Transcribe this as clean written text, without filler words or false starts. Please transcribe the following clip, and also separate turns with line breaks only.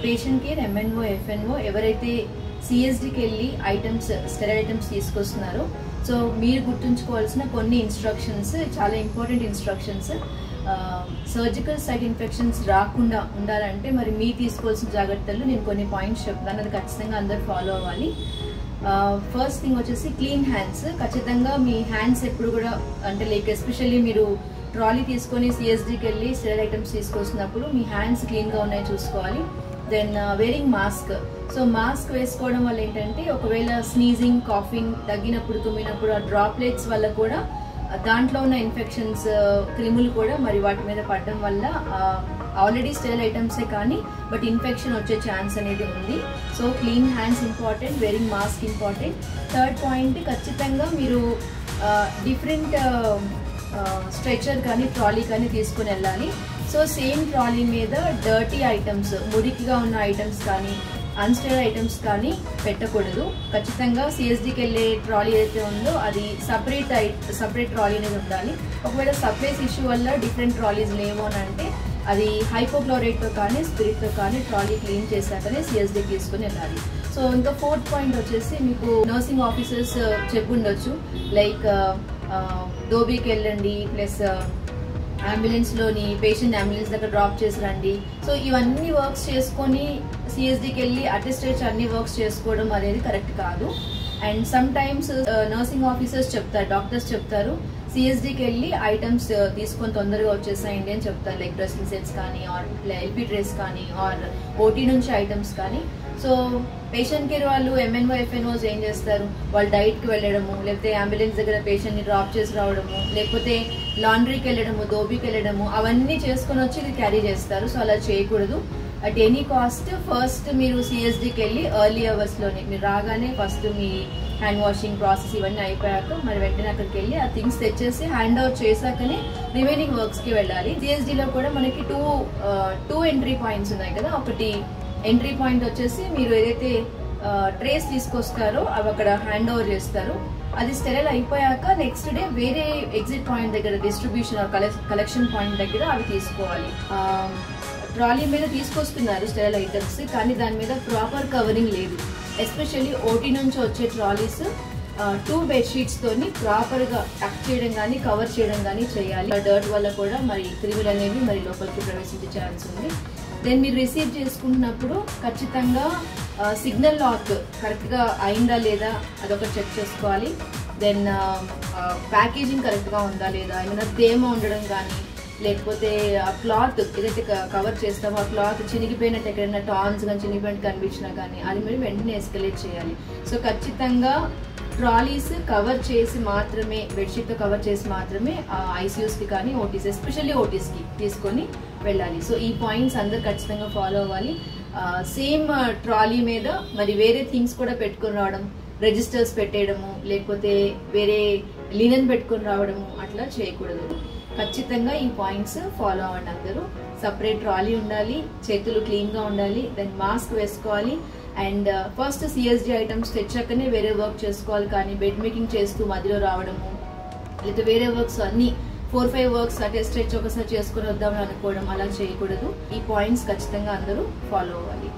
Patient care MNO F&O ఎవరైతే సిఎస్డికి వెళ్ళి sterile items తీసుకొస్తున్నారో so మీరు గుర్తుంచుకోవాల్సిన కొన్ని ఇన్స్ట్రక్షన్స్, చాలా important instructions. Surgical site infections రాకుండా ఉండాలంటే మరి మీరు తీసుకోవాల్సిన జాగ్రత్తలు నేను కొన్ని పాయింట్స్ చెప్తాను, అది ఖచ్చితంగా అందరు ఫాలో అవ్వాలి. ఫస్ట్ థింగ్ వచ్చేసి క్లీన్ హ్యాండ్స్. ఖచ్చితంగా మీ హ్యాండ్స్ ఎప్పుడు కూడా అంటే లైక్ ఎస్పెషల్లీ మీరు ట్రాలీ తీసుకొని సిఎస్డికి వెళ్ళి స్టెరైల్ ఐటమ్స్ తీసుకొస్తున్నప్పుడు మీ హ్యాండ్స్ క్లీన్గా ఉన్నాయో చూసుకోవాలి. Then wearing mask. So mask వేసుకోవడం వల్ల ఏంటంటే ఒకవేళ స్నీజింగ్, కాఫింగ్, తగ్గినప్పుడు, తుమ్మినప్పుడు ఆ డ్రాప్లెట్స్ వల్ల కూడా దాంట్లో ఉన్న ఇన్ఫెక్షన్స్, క్రిములు కూడా మరి వాటి మీద పడడం వల్ల ఆల్రెడీ స్టెరైల్ ఐటమ్సే కానీ బట్ ఇన్ఫెక్షన్ వచ్చే ఛాన్స్ అనేది ఉంది. So clean hands important, wearing mask important. Third point, ఖచ్చితంగా మీరు డిఫరెంట్ స్ట్రెచర్ కానీ ట్రాలీ కానీ తీసుకుని వెళ్ళాలి. సో సేమ్ ట్రాలీ మీద డర్టీ ఐటమ్స్, మురికిగా ఉన్న ఐటమ్స్ కానీ అన్స్టెరైల్ ఐటమ్స్ కానీ పెట్టకూడదు. ఖచ్చితంగా సిఎస్డికి వెళ్ళే ట్రాలీ ఏదైతే ఉందో అది సపరేట్ ట్రాలీ అనేది ఉండాలి. ఒకవేళ సప్లైస్ ఇష్యూ వల్ల డిఫరెంట్ ట్రాలీస్ లేవు అని అంటే అది హైపోక్లోరైడ్తో కానీ స్పిరిట్తో కానీ ట్రాలీ క్లీన్ చేశాకనే సిఎస్డికి తీసుకుని వెళ్ళాలి. సో ఇంకా ఫోర్త్ పాయింట్ వచ్చేసి మీకు నర్సింగ్ ఆఫీసర్స్ చెప్పుండొచ్చు, లైక్ డోబీకి వెళ్ళండి, ప్లస్ అంబులెన్స్లోని పేషెంట్ అంబులెన్స్ దగ్గర డ్రాప్ చేసి రండి. సో ఇవన్నీ వర్క్స్ చేసుకొని సిఎస్డికి వెళ్ళి అటెస్టేజ్ అన్ని వర్క్స్ చేసుకోవడం అనేది కరెక్ట్ కాదు. And some times nursing officers చెప్తారు, డాక్టర్స్ చెప్తారు సిఎస్డికి వెళ్ళి ఐటమ్స్ తీసుకొని తొందరగా వచ్చేసాయండి అని చెప్తారు, లైక్ డ్రెస్సింగ్ సెట్స్ కానీ ఆర్ ఎల్పీ డ్రెస్ కానీ ఆర్ ఓటీ నుంచి ఐటమ్స్ కానీ. సో పేషెంట్ కేర్ వాళ్ళు ఎంఎన్ఓ ఎఫ్ఎన్ఓస్ ఏం చేస్తారు, వాళ్ళు డైట్కి వెళ్ళడము, లేకపోతే అంబులెన్స్ దగ్గర పేషెంట్ని డ్రాప్ చేసి రావడము, లేకపోతే లాండ్రీకి వెళ్ళడము, దోబీకి వెళ్ళడము, అవన్నీ చేసుకొని వచ్చి ఇది క్యారీ చేస్తారు. సో అలా చేయకూడదు. అట్ ఎనీ కాస్ట్ ఫస్ట్ మీరు సిఎస్డికి వెళ్ళి ఎర్లీ అవర్స్లోనే మీరు రాగానే ఫస్ట్ మీ హ్యాండ్ వాషింగ్ ప్రాసెస్ ఇవన్నీ అయిపోయాక మరి వెంటనే అక్కడికి వెళ్ళి ఆ థింగ్స్ తెచ్చేసి హ్యాండ్ ఓవర్ చేశాకనే రిమైనింగ్ వర్క్స్కి వెళ్ళాలి. సిఎస్డిలో కూడా మనకి టూ ఎంట్రీ పాయింట్స్ ఉన్నాయి కదా. ఒకటి ఎంట్రీ పాయింట్ వచ్చేసి మీరు ఏదైతే ట్రేస్ తీసుకొస్తారో అవి అక్కడ హ్యాండ్ ఓవర్ చేస్తారు. అది స్టెరైల్ అయిపోయాక నెక్స్ట్ డే వేరే ఎగ్జిట్ పాయింట్ దగ్గర డిస్ట్రిబ్యూషన్ కలెక్షన్ పాయింట్ దగ్గర అవి తీసుకోవాలి. ట్రాలీ మీద తీసుకొస్తున్నారు స్టెరైల్ ఐటమ్స్, కానీ దాని మీద ప్రాపర్ కవరింగ్ లేదు. ఎస్పెషల్లీ ఓటీ నుంచి వచ్చే ట్రాలీస్ 2 బెడ్షీట్స్ తోని ప్రాపర్ గా టక్ చేయడం కానీ కవర్ చేయడం కానీ చేయాలి. డర్ట్ వల్ల కూడా మరి క్రిములు అనేవి మరి లోపలికి ప్రవేశించే ఛాన్స్ ఉంది. దెన్ మీరు రిసీవ్ చేసుకుంటున్నప్పుడు ఖచ్చితంగా సిగ్నల్ లాక్ కరెక్ట్గా అయిందా లేదా అదొకటి చెక్ చేసుకోవాలి. దెన్ ప్యాకేజింగ్ కరెక్ట్గా ఉందా లేదా, ఏమైనా తేమ ఉండడం కానీ లేకపోతే ఆ క్లాత్ ఏదైతే కవర్ చేస్తామో ఆ క్లాత్ చినిగిపోయినట్టు ఎక్కడైనా టాన్స్ కానీ చినిగిపోయినట్టు కనిపించినా కానీ అది మీరు వెంటనే ఎస్కలేట్ చేయాలి. సో ఖచ్చితంగా ట్రాలీస్ కవర్ చేసి మాత్రమే, బెడ్షీట్తో కవర్ చేసి మాత్రమే ఐసీయూస్కి కానీ ఓటీస్, ఎస్పెషల్లీ ఓటీస్కి తీసుకొని వెళ్ళాలి. సో ఈ పాయింట్స్ అందరు ఖచ్చితంగా ఫాలో అవ్వాలి. సేమ్ ట్రాలీ మీద మరి వేరే థింగ్స్ కూడా పెట్టుకొని రావడం, రిజిస్టర్స్ పెట్టేయడము, లేకపోతే వేరే లినెన్ పెట్టుకొని రావడము అట్లా చేయకూడదు. ఖచ్చితంగా ఈ పాయింట్స్ ఫాలో అవ్వండి అందరూ. సపరేట్ ట్రాలీ ఉండాలి, చేతులు క్లీన్గా ఉండాలి, దెన్ మాస్క్ వేసుకోవాలి. అండ్ ఫస్ట్ సిఎస్డి ఐటమ్స్ తెచ్చాకనే వేరే వర్క్ చేసుకోవాలి, కానీ బెడ్ మేకింగ్ చేస్తూ మధ్యలో రావడము లేదా వేరే వర్క్స్ అన్ని 4-5 వర్క్స్ అటెస్టేజ్ ఒకసారి చేసుకుని వద్దామని అనుకోవడం అలా చేయకూడదు. ఈ పాయింట్స్ ఖచ్చితంగా అందరూ ఫాలో అవ్వాలి.